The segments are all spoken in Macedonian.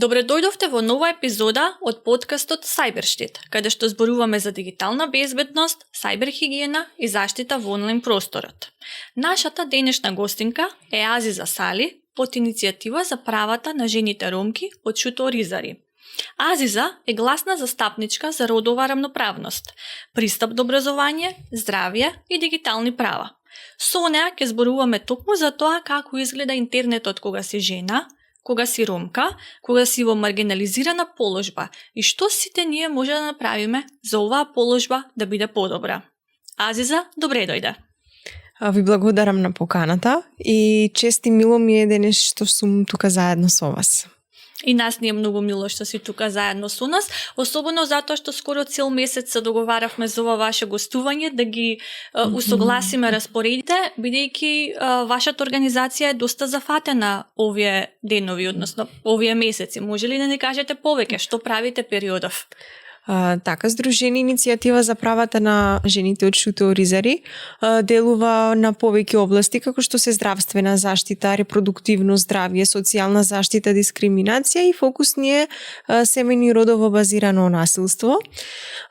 Добре дојдовте во нова епизода од подкастот Cyberштит, каде што зборуваме за дигитална безбедност, сајберхигиена и заштита во онлайн просторот. Нашата денешна гостинка е Азиза Сали од иницијатива за правата на жените ромки од Шуто Оризари. Азиза е гласна застапничка за родова рамноправност, пристап до образование, здравје и дигитални права. Со неа ќе зборуваме токму за тоа како изгледа интернетот кога си жена, кога си ромка, кога си во маргинализирана положба и што сите ние може да направиме за оваа положба да биде подобра. Азиза, добре дојде. Ви благодарам на поканата и чест и мило ми е денес што сум тука заедно со вас. И нас ни е многу мило што си тука заедно со нас, особено затоа што скоро цел месец се договаравме за ова ваше гостување да ги усогласиме распоредите, бидејќи вашата организација е доста зафатена овие денови, односно овие месеци. Може ли да ни кажете повеќе што правите периодов? Така, Здружени иницијатива за правата на жените од Шуто Оризари делува на повеќе области како што се здравствена заштита, репродуктивно здравје, социјална заштита, дискриминација и фокус ни е семејно и родово базирано насилство.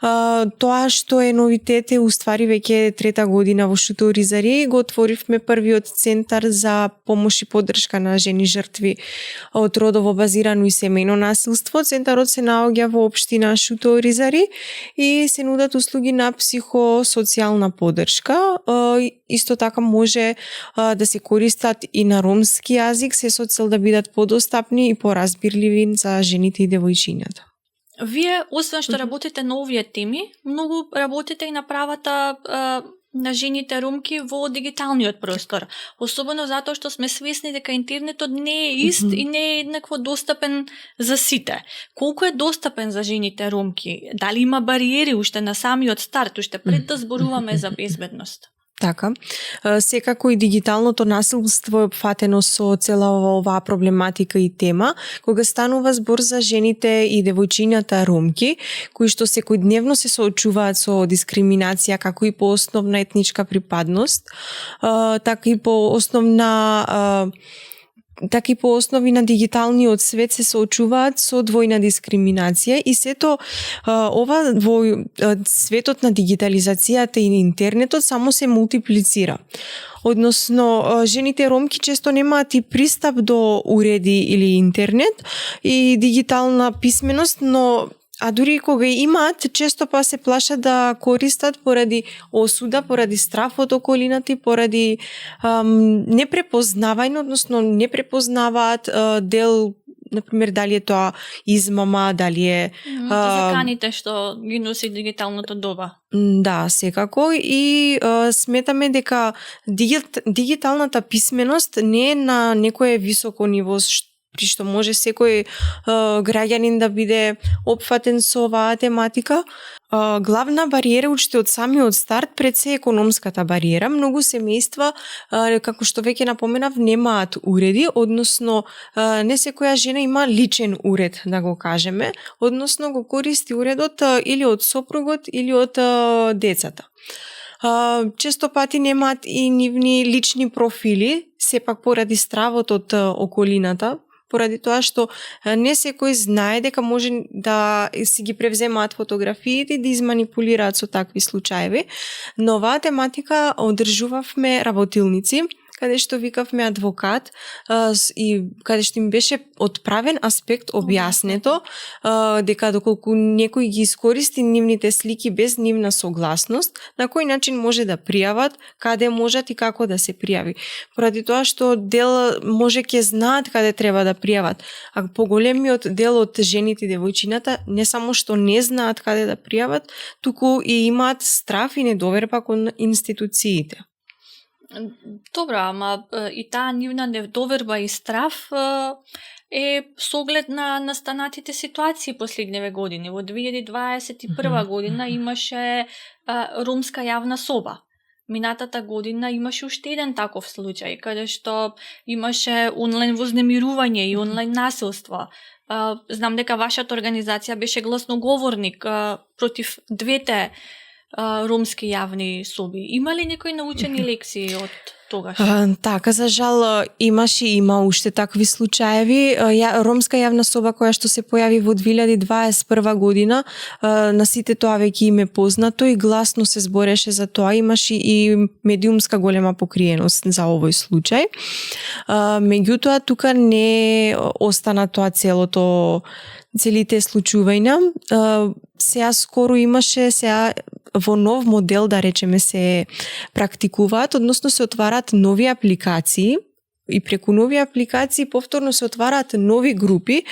Тоа што е новитет е уствари веќе трета година во Шуто Оризари го отворивме првиот центар за помош и поддршка на жени жртви од родово базирано и семејно насилство. Центарот се наоѓа во општина Шуто Оризари и се нудат услуги на психосоцијална поддршка. Исто така може да се користат и на ромски јазик, се со цел да бидат подостапни и поразбирливи за жените и девојчињата. Вие, освен што работите на овие теми, многу работите и на правата на жените ромки во дигиталниот простор. Особено затоа што сме свесни дека интернетот не е ист и не е еднакво достапен за сите. Колку е достапен за жените ромки? Дали има бариери уште на самиот старт, уште пред да зборуваме за безбедност? Така, секако и дигиталното насилство е опфатено со цела оваа проблематика и тема, кога станува збор за жените и девојчињата ромки, кои што секојдневно се соочуваат со дискриминација како и по основна етничка припадност, така и по основи на дигиталниот свет се соочуваат со двојна дискриминација и сето ова во светот на дигитализацијата и интернетот само се мултиплицира. Односно, жените ромки често немаат и пристап до уреди или интернет и дигитална писменост, но дури и кога имаат, често па се плашат да користат поради осуда, поради страф од околината и поради непрепознавање, односно не препознаваат дел, например, дали е тоа измама, дали е заканите што ги носи дигиталното доба. Да, секако и сметаме дека дигиталната писменост не е на некое високо ниво при што може секој граѓанин да биде опфатен со оваа тематика. Главна бариера уште од самиот старт пред се економската бариера. Многу семејства, како што веќе напоменав, немаат уреди, односно не секоја жена има личен уред, да го кажеме, односно го користи уредот или од сопругот или од децата. Често пати немаат и нивни лични профили, сепак поради стравот од околината, поради тоа што не секој знае дека може да си ги превземаат фотографиите и да изманипулираат со такви случаеви. Но оваа тематика одржувавме работилници, каде што викавме адвокат и каде што им беше одправен аспект објаснето дека доколку некој ги искористи нивните слики без нивна согласност, на кој начин може да пријават, каде можат и како да се пријави. Поради тоа што дел може ќе знаат каде треба да пријават, а поголемиот дел од жените и девојчината не само што не знаат каде да пријават, туку и имаат страф и недоверба кон институциите. Добро, ама и таа нивна недоверба и страф е со оглед на настанатите ситуации последниве години. Во 2021 година имаше ромска јавна соба. Минатата година имаше уште еден таков случај, каде што имаше онлайн вознемирување и онлайн насилство. Знам дека вашата организација беше гласноговорник против двете ромски јавни соби. Има ли некои научени лекции од тогаш? Така, за жал имаше и има уште такви случаеви. Ромска јавна соба која што се појави во 2021 година, на сите тоа веќе им е познато и гласно се збореше за тоа. Имаше и медиумска голема покриеност за овој случај. Меѓутоа, тука не остана тоа целите случувања. Сега скоро имаше, во нов модел, да речеме, се практикуваат, односно се отварат нови апликации и преку нови апликации повторно се отвараат нови групи,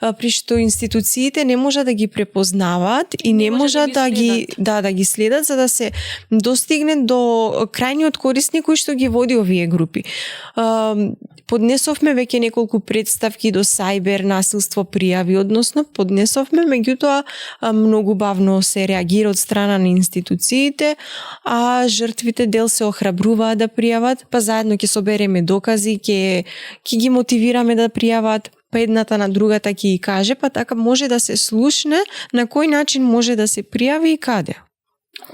при што институциите не може да ги препознаваат и не може да ги следат, за да се достигне до крајниот корисник кој што ги води овие групи. Поднесовме веќе неколку представки до сајбер насилство пријави, односно поднесовме, меѓутоа многу бавно се реагира од страна на институциите, а жртвите дел се охрабруваат да пријават, па заедно ќе собереме докази, ќе ги мотивираме да пријават, па едната на другата ќе ги каже, па така може да се слушне на кој начин може да се пријави и каде.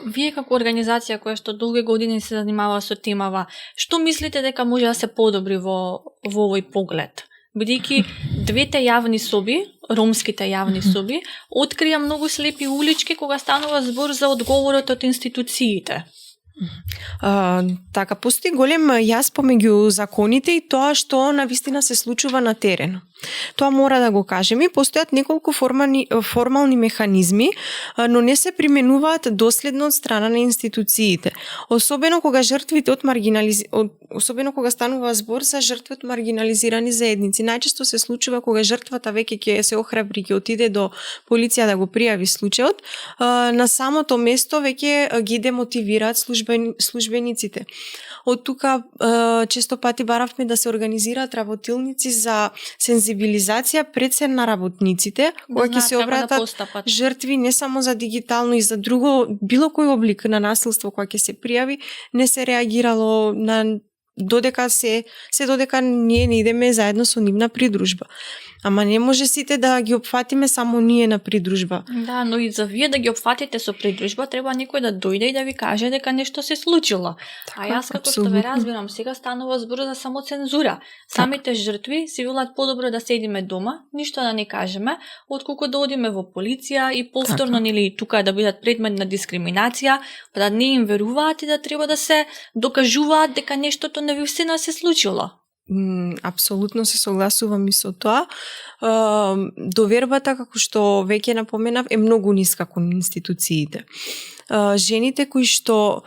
Вие како организација која што долги години се занимава со темава, што мислите дека може да се подобри во овој поглед? Бидејќи двете јавни соби, ромските јавни соби, открија многу слепи улички кога станува збор за одговорот од институциите. Така, постои голем јас помеѓу законите и тоа што навистина се случува на терен. Тоа мора да го кажеме. Постојат неколку формални механизми, но не се применуваат доследно од страна на институциите. Особено кога станува збор за жртви од маргинализирани заедници. Најчесто се случува кога жртвата веќе ќе се охрабри, ќе отиде до полиција да го пријави случајот, на самото место веќе ги демотивираат службениците. Од тука често пати баравме да се организираат работилници за сензибилизација пред се на работниците, кога ќе се обратат жртви не само за дигитално и за друго, било кој облик на насилство кога ќе се пријави, не се реагирало додека ние не идеме заедно со нив на придружба. Ама не може сите да ги опфатиме само ние на придружба. Да, но и за вие да ги опфатите со придружба, треба некој да дојде и да ви каже дека нешто се случило. Така, а јас како што ве разбирам, сега станува збор за самоцензура. Самите жртви си велат подобро да седиме дома, ништо да не кажеме, отколку да одиме во полиција и повторно нели тука да бидат предмет на дискриминација, па да не им веруваат и да треба да се докажуваат дека нештото навистина се случило. Апсолутно се согласувам и со тоа. Довербата, како што веќе напоменав, е многу ниска кон институциите. Жените кои што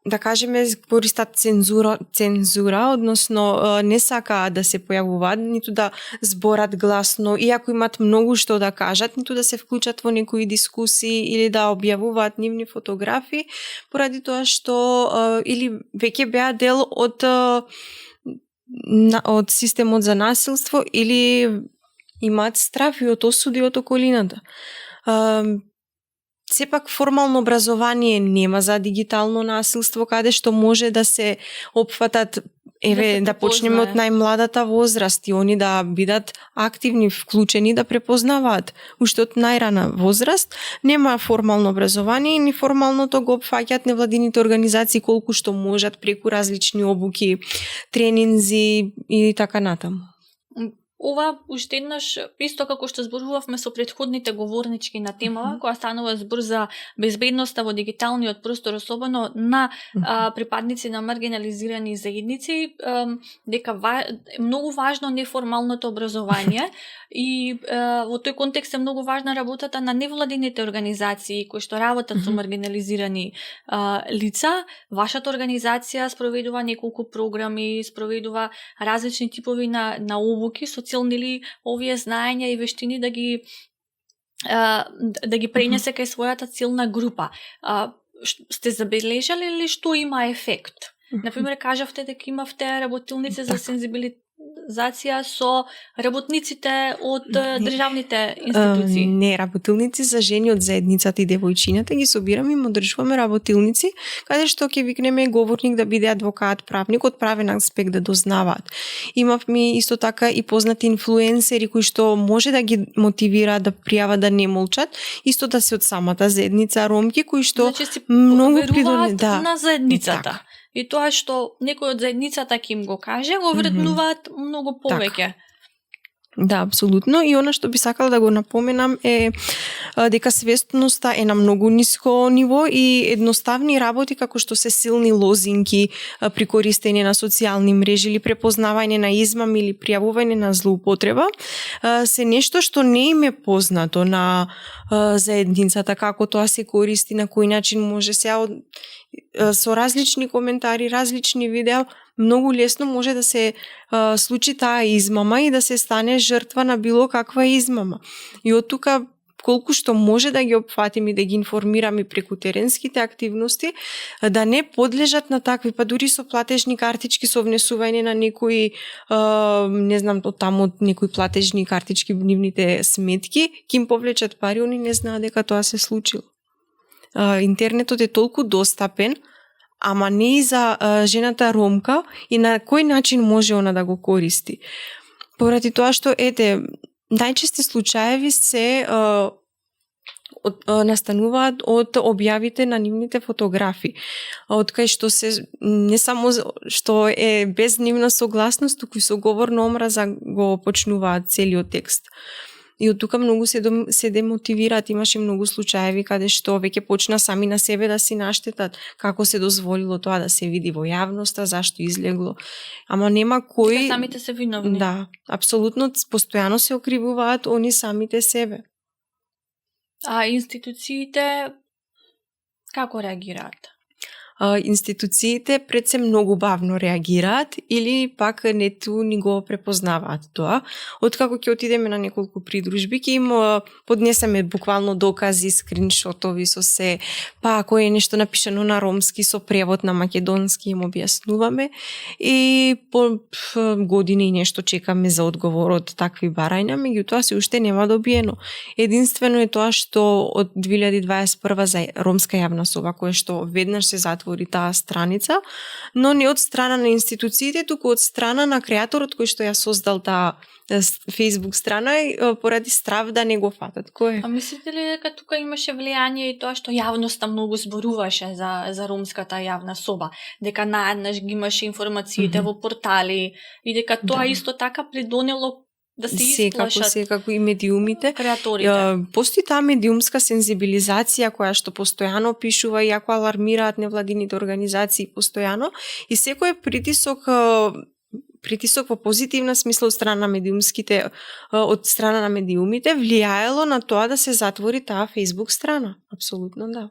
да кажеме користат цензура, односно не сакаат да се појавуваат, ниту да зборат гласно, иако имат многу што да кажат, ниту да се вклучат во некои дискусии или да објавуваат нивни фотографии, поради тоа што или веќе беа дел од системот за насилство или имаат страф и од осуди од околината. Сепак формално образование нема за дигитално насилство, каде што може да се опфатат, да почнеме од најмладата возраст и они да бидат активни, вклучени, да препознаваат. Уште од најрана возраст нема формално образование и неформалното го опфаќаат невладините организации колку што можат преку различни обуки, тренинзи и така натаму. Ова уште еднаш, исто како што зборувавме со претходните говорнички на темава, која станува збор за безбедноста во дигиталниот простор, особено на припадници на маргинализирани заедници, дека е многу важно неформалното образование и во тој контекст е многу важна работата на невладините организации кои што работат со маргинализирани лица. Вашата организација спроведува неколку програми, спроведува различни типови на обуки со цел нели овие знаења и вештини да ги пренесе кај својата целна група. Сте забележале ли што има ефект? Например, кажавте дека имавте работилници за сензибилизација со работниците од државните институции. Не, работилници за жени од заедницата и девојчината ги собираме и одржуваме работилници, каде што ќе викнеме говорник да биде адвокат, правник од правен аспект да дознаваат. Имавме исто така и познати инфлуенсери кои што може да ги мотивираат да пријават да не молчат, исто да се од самата заедница ромки кои што значи, многу веруваат на заедницата. и тоа што некој од заедницата ќе им го каже, го вреднуваат многу повеќе. Да, апсолутно. И она што би сакала да го напоменам е дека свесноста е на многу ниско ниво и едноставни работи како што се силни лозинки при користење на социјални мрежи или препознавање на измами или пријавување на злоупотреба се нешто што не им е познато на заедницата, како тоа се користи, на кој начин може се со различни коментари, различни видеа, многу лесно може да се случи таа измама и да се стане жртва на било каква измама. И од тука колку што може да ги опфатим и да ги информираме преку теренските активности, да не подлежат на такви, па дури со платежни картички, со внесување на некои, не знам, од таму од некои платежни картички в нивните сметки, ќе им повлечат пари, они не знаат дека тоа се случило. Интернетот е толку достапен, ама не и за жената ромка и на кој начин може она да го користи. Поради тоа што, најчести случаеви се настануваат од објавите на нивните фотографии. Од кај што се не само што е без нивна согласност, туку и со говор на омраза го почнуваат целиот текст. И од тука многу се демотивираат, имаше многу случаеви каде што веќе почна сами на себе да си наштетат како се дозволило тоа да се види во јавноста, зашто излегло. Ама нема кој... Самите се виновни. Да, апсолутно, постојано се окривуваат они самите себе. А институциите како реагираат? Институциите пред се многу бавно реагираат или пак нету ни го препознаваат тоа. Откако ќе отидеме на неколку придружби, ќе им поднесеме буквално докази, скриншотови со се, па ако е нешто напишано на ромски со превод на македонски им објаснуваме и по години и нешто чекаме за одговор од такви барања, меѓутоа се уште нема добиено. Единствено е тоа што од 2021 за ромска јавна соба, која што веднаш се затвори таа страница, но не од страна на институциите, туку од страна на креаторот кој што ја создал таа Facebook страна поради страв да не го фатат. Кој е? А мислите ли дека тука имаше влијание и тоа што јавноста многу зборуваше за ромската јавна соба, дека наеднаш ги имаше информациите во портали и дека тоа исто така придонело да се исплашат секако и медиумите. Креаторите. Постои таа медиумска сензибилизација која што постојано пишува и ако алармираат невладините организации постојано и секој притисок во позитивна смисла од страна на медиумите влијаело на тоа да се затвори таа Facebook страна. Апсолутно да.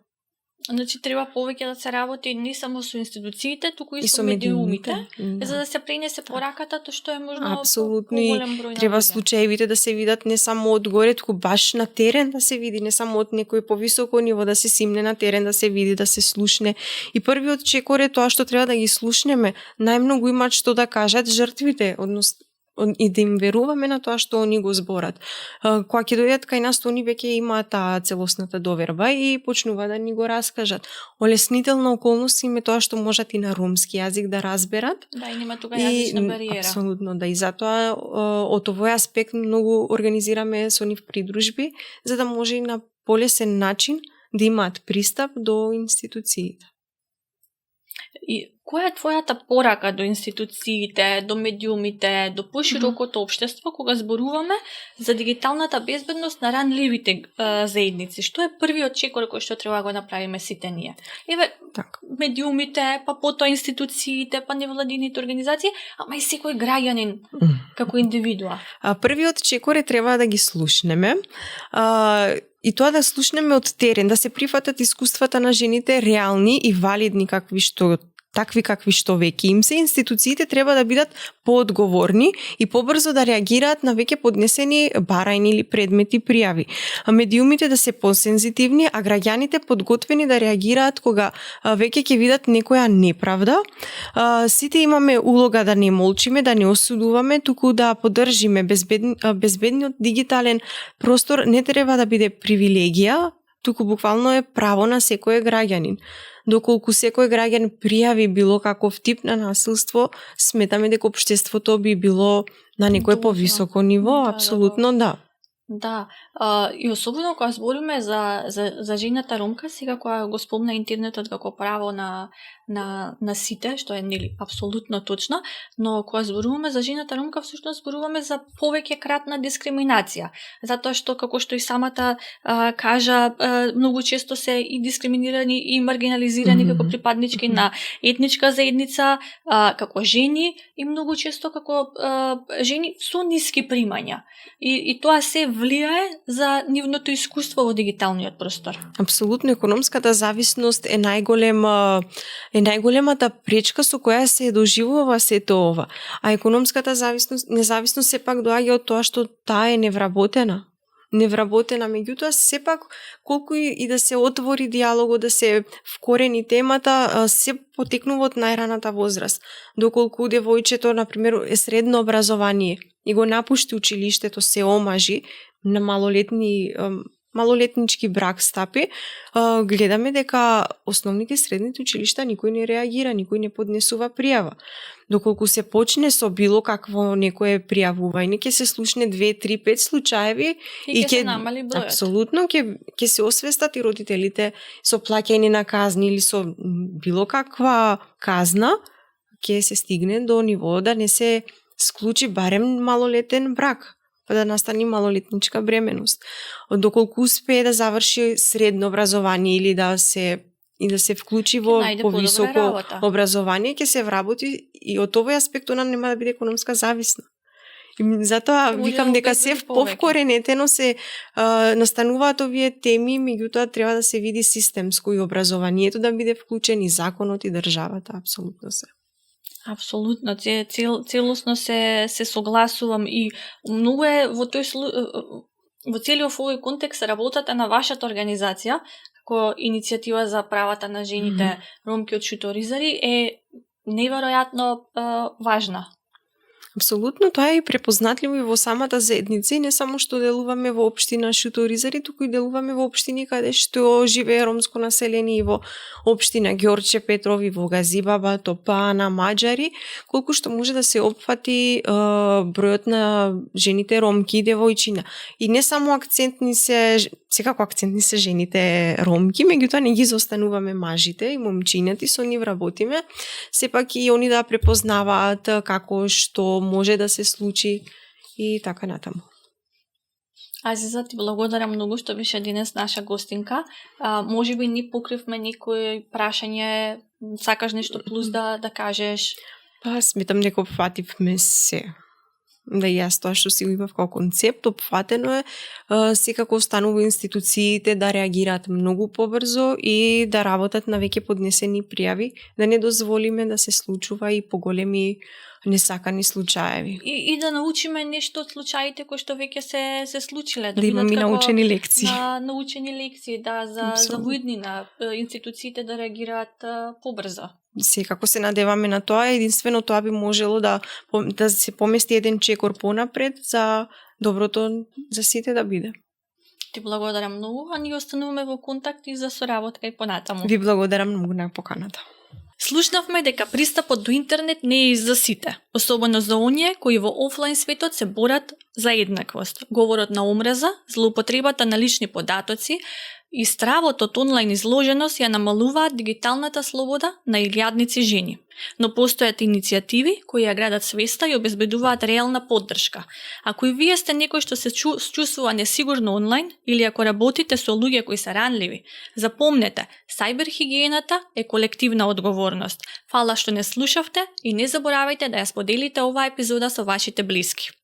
Значи треба повеќе да се работи не само со институциите, туку и со медиумите, за да се пренесе пораката тоа што е можно апсолутно поголем број на треба луѓе. случаевите да се видат не само од горе, туку баш на терен да се види, не само од некој повисоко ниво да се симне на терен, да се види, да се слушне. И првиот чекор е тоа што треба да ги слушнеме. Најмногу имаат што да кажат жртвите, и да им веруваме на тоа што они го зборат. Кога ќе дојдат кај нас, они веќе имаат таа целосната доверба и почнува да ни го раскажат. Олеснителна околност им е тоа што можат и на ромски јазик да разберат. Да, и нема тука јазична бариера. Апсолутно, да. И затоа од овој аспект многу организираме со нив придружби, за да може и на полесен начин да имаат пристап до институциите. И која е твојата порака до институциите, до медиумите, до поширокото општество кога зборуваме за дигиталната безбедност на ранливите заедници? Што е првиот чекор кој што треба да го направиме сите ние? Медиумите, па потоа институциите, па невладините организации, ама и секој граѓанин како индивидуа. Првиот чекор е треба да ги слушнеме. И тоа да слушнеме од терен, да се прифатат искуствата на жените реални и валидни такви какви што веќе им се. Институциите треба да бидат поодговорни и побрзо да реагираат на веќе поднесени барања или предмети пријави. Медиумите да се посензитивни, а граѓаните подготвени да реагираат кога веќе ќе видат некоја неправда. Сите имаме улога да не молчиме, да не осудуваме, туку да поддржиме безбедниот дигитален простор не треба да биде привилегија, туку буквално е право на секој граѓанин. Доколку секој граѓан пријави било каков тип на насилство, сметаме дека општеството би било на некој повисоко ниво, апсолутно да. Да, и особено кога збориме за жената ромка, сега кога го спомна интернетот како право на сите, што е нели апсолутно точно, но кога зборуваме за жената ромка, всушност зборуваме за повеќе кратна дискриминација, затоа што како што и самата кажа, многу често се и дискриминирани и маргинализирани како припаднички на етничка заедница, како жени и многу често како жени со ниски примања. И тоа се влијае за нивното искуство во дигиталниот простор. Апсолутно, економската зависност е најголемата пречка со која се доживува сето ова. А економската независност сепак доаѓа од тоа што таа е невработена, меѓутоа сепак колку и да се отвори диалогот, да се вкорени темата, се потекнува од најраната возраст. Доколку девојчето, например, е средно образование и го напушти училиштето, се омажи на малолетнички брак стапи, гледаме дека основните средните училишта никој не реагира, никој не поднесува пријава. Доколку се почне со било какво некое пријавување, ќе се слушне 2, 3, 5 случаеви и ќе се намали бројот. Апсолутно, ќе се освестат и родителите со плаќање на казни или со било каква казна, ќе се стигне до ниво да не се склучи барем малолетен брак, па да настани малолетничка бременост. Доколку успее да заврши средно образование или да се вклучи во повисоко образование, ќе се вработи и од овој аспект она нема да биде економска зависна. И затоа викам дека се повкоренетено се настануваат овие теми, меѓутоа треба да се види системско и образованието да биде вклучен и законот и државата, апсолутно се. Апсолутно, целосно се согласувам и многу е во целиот овој контекст работата на вашата организација како иницијатива за правата на жените ромки од шуторизари е неверојатно важна. Апсолутно, тоа е и препознатливо и во самата заедница и не само што делуваме во општина Шуторизари, туку и делуваме во општини каде што живее ромско население и во општина Ѓорче Петрови, во Газибаба, Топана, Маџари, колку што може да се опфати бројот на жените ромки и девојчиња. И не само секако акцентни се жените ромки, меѓутоа не ги заостануваме мажите и момчињата и со нив работиме, сепак и они да препознаваат како што може да се случи и така натаму. Азиза, ти благодарам многу што беше денес наша гостинка. Можеби ни покривме некој прашање, сакаш нешто плюс да кажеш? Па, сметам дека опфативме се. Да и јас тоа што си го имав како концепт, опфатено е, секако останува институциите да реагираат многу побрзо и да работат на веќе поднесени пријави, да не дозволиме да се случува и поголеми несакани случаеви. И да научиме нешто од случаите кои што веќе се случиле. Да имаме научени лекции. Научени лекции, да, за воиднина, институциите да реагираат побрзо. Секако се надеваме на тоа, единствено тоа би можело да се помести еден чекор понапред за доброто за сите да биде. Ти благодарам многу, а ние остануваме во контакт и за соработка и понатаму. Ви благодарам многу на поканата. Слушнавме дека пристапот до интернет не е за сите, особено за оние кои во офлайн светот се борат за еднаквост. Говорот на омраза, злоупотребата на лични податоци и стравот од онлайн изложеност ја намалуваат дигиталната слобода на илјадници жени. Но постојат иницијативи кои ја градат свеста и обезбедуваат реална поддршка. Ако и вие сте некој што се чувствува несигурно онлайн или ако работите со луѓе кои се ранливи, запомнете, сајберхигиената е колективна одговорност. Фала што не слушавте и не заборавајте да ја споделите оваа епизода со вашите блиски.